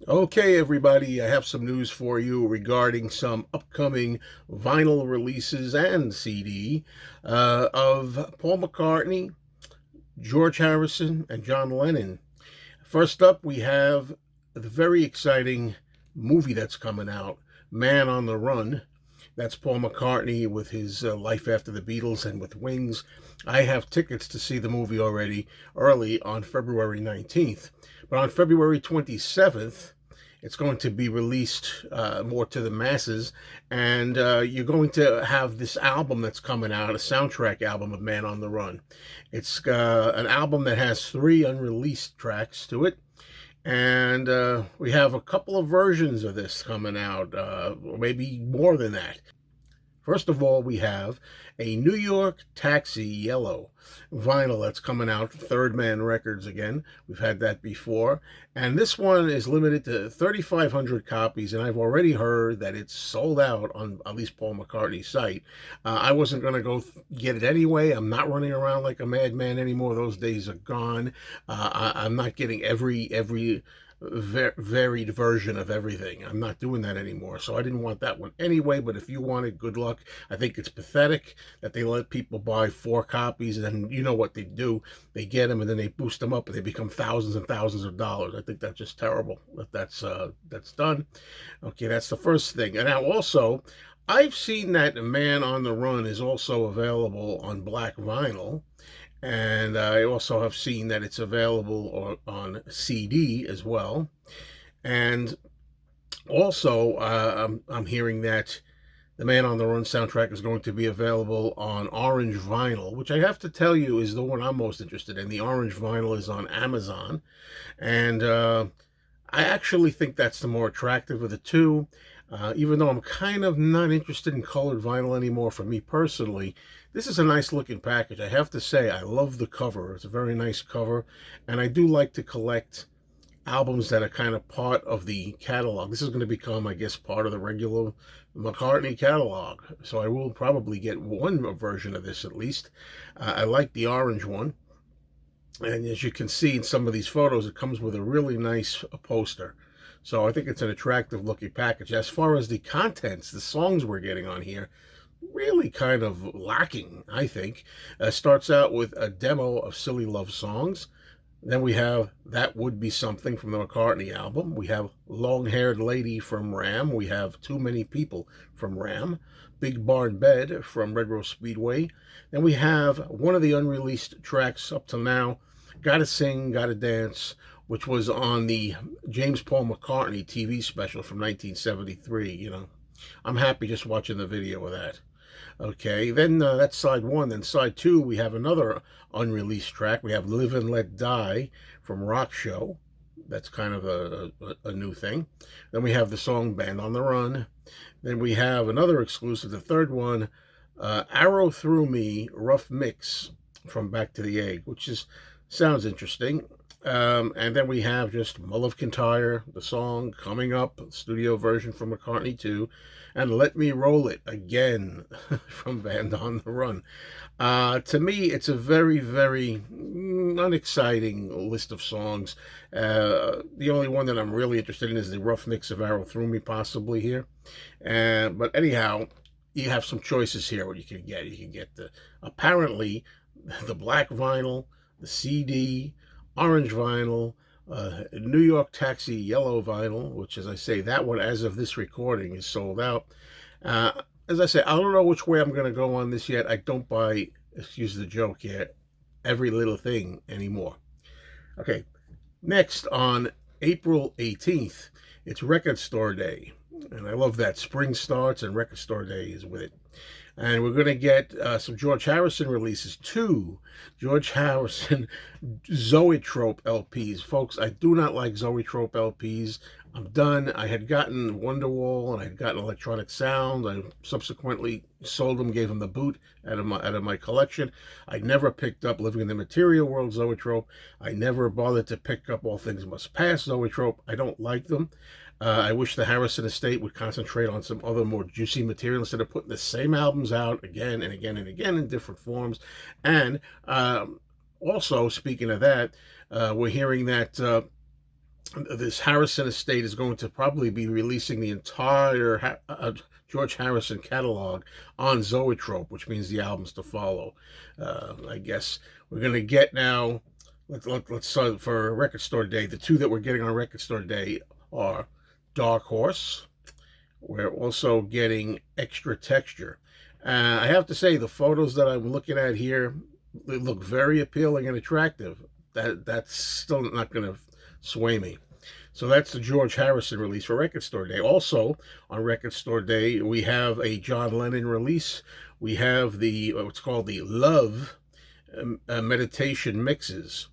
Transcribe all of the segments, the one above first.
Okay, everybody, I have some news for you regarding some upcoming vinyl releases and CD of Paul McCartney, George Harrison, and John Lennon. First up, we have the very exciting movie that's coming out, Man on the Run. That's Paul McCartney with his Life After the Beatles and with Wings. I have tickets to see the movie already early on February 19th. But on February 27th, it's going to be released more to the masses, and you're going to have this album that's coming out, a soundtrack album of Man on the Run. It's an album that has 3 unreleased tracks to it, and we have a couple of versions of this coming out, or maybe more than that. First of all, we have a New York Taxi Yellow vinyl that's coming out, Third Man Records again. We've had that before. And this one is limited to 3,500 copies, and I've already heard that it's sold out on at least Paul McCartney's site. I wasn't going to go get it anyway. I'm not running around like a madman anymore. Those days are gone. I'm not getting every varied version of everything. I'm not doing that anymore. So I didn't want that one anyway, but if you want it, good luck. I think it's pathetic that they let people buy 4 copies, and then you know what they do. They get them and then they boost them up and they become thousands and thousands of dollars. I think that's just terrible that that's done. Okay, that's the first thing. And now also, I've seen that Man on the Run is also available on black vinyl, and I also have seen that it's available on CD as well. And also, I'm hearing that the Man on the Run soundtrack is going to be available on orange vinyl, which I have to tell you is the one I'm most interested in. The orange vinyl is on Amazon, and I actually think that's the more attractive of the two. Even though I'm kind of not interested in colored vinyl anymore for me personally, this is a nice looking package. I have to say, I love the cover. It's a very nice cover, and I do like to collect albums that are kind of part of the catalog. This is going to become, I guess, part of the regular McCartney catalog. So I will probably get one version of this at least. I like the orange one. And as you can see in some of these photos, it comes with a really nice poster. So I think it's an attractive looking package. As far as the contents, the songs we're getting on here, really kind of lacking, I think. Starts out with a demo of Silly Love Songs. Then we have That Would Be Something from the McCartney album. We have Long Haired Lady from Ram. We have Too Many People from Ram. Big Barn Bed from Red Rose Speedway. Then we have one of the unreleased tracks up till now, Gotta Sing, Gotta Dance, which was on the James Paul McCartney TV special from 1973. I'm happy just watching the video of that. Okay, then that's side one. Then side two, we have another unreleased track. We have Live and Let Die from Rock Show. That's kind of a new thing. Then we have the song Band on the Run. Then we have another exclusive, the third one, Arrow Through Me, Rough Mix from Back to the Egg, which sounds interesting. And then we have just Mull of Kintyre, the song coming up, studio version from McCartney 2, and Let Me Roll It again from Band on the Run. To me, it's a very, very unexciting list of songs. The only one that I'm really interested in is the rough mix of Arrow Through Me, possibly here. But anyhow, you have some choices here. What you can get, apparently the black vinyl, the CD, orange vinyl, New York Taxi yellow vinyl, which, as I say, that one, as of this recording, is sold out. As I say, I don't know which way I'm going to go on this yet. I don't buy, excuse the joke yet, every little thing anymore. Okay, next on April 18th, it's Record Store Day. And I love that. Spring starts and Record Store Day is with it. And we're going to get some George Harrison releases, 2 George Harrison Zoetrope LPs. Folks, I do not like Zoetrope LPs. I'm done. I had gotten Wonderwall and I had gotten Electronic Sound. I subsequently sold them, gave them the boot out of my collection. I never picked up Living in the Material World Zoetrope. I never bothered to pick up All Things Must Pass Zoetrope. I don't like them. I wish the Harrison estate would concentrate on some other more juicy material instead of putting the same albums out again and again and again in different forms. And also, speaking of that, we're hearing that this Harrison estate is going to probably be releasing the entire George Harrison catalog on Zoetrope, which means the albums to follow. I guess we're going to get now. Let's for Record Store Day. The two that we're getting on Record Store Day are Dark Horse. We're also getting Extra Texture. I have to say, the photos that I'm looking at here, they look very appealing and attractive. That's still not going to sway me. So that's the George Harrison release for Record Store Day. Also, on Record Store Day, we have a John Lennon release. We have the what's called the Love meditation mixes.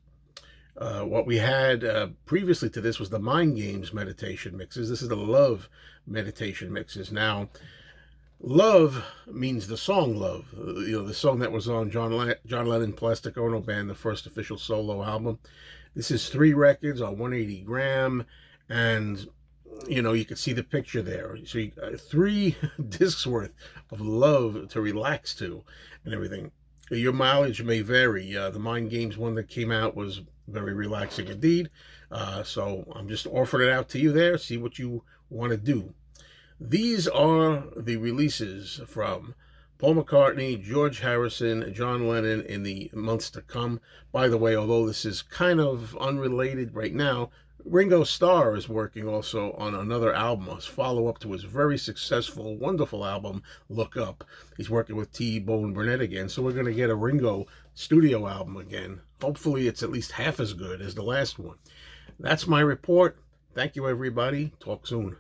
What we had previously to this was the Mind Games meditation mixes. This is the Love meditation mixes. Now, Love means the song Love. The song that was on John Lennon Plastic Ono Band, the first official solo album. This is 3 records on 180 gram, and you can see the picture there. So 3 discs worth of love to relax to and everything. Your mileage may vary. The Mind Games one that came out was very relaxing indeed. So I'm just offering it out to you there. See what you want to do. These are the releases from Paul McCartney, George Harrison, John Lennon in the months to come. By the way, although this is kind of unrelated right now, Ringo Starr is working also on another album, a follow-up to his very successful, wonderful album, Look Up. He's working with T-Bone Burnett again, so we're going to get a Ringo studio album again. Hopefully it's at least half as good as the last one. That's my report. Thank you, everybody. Talk soon.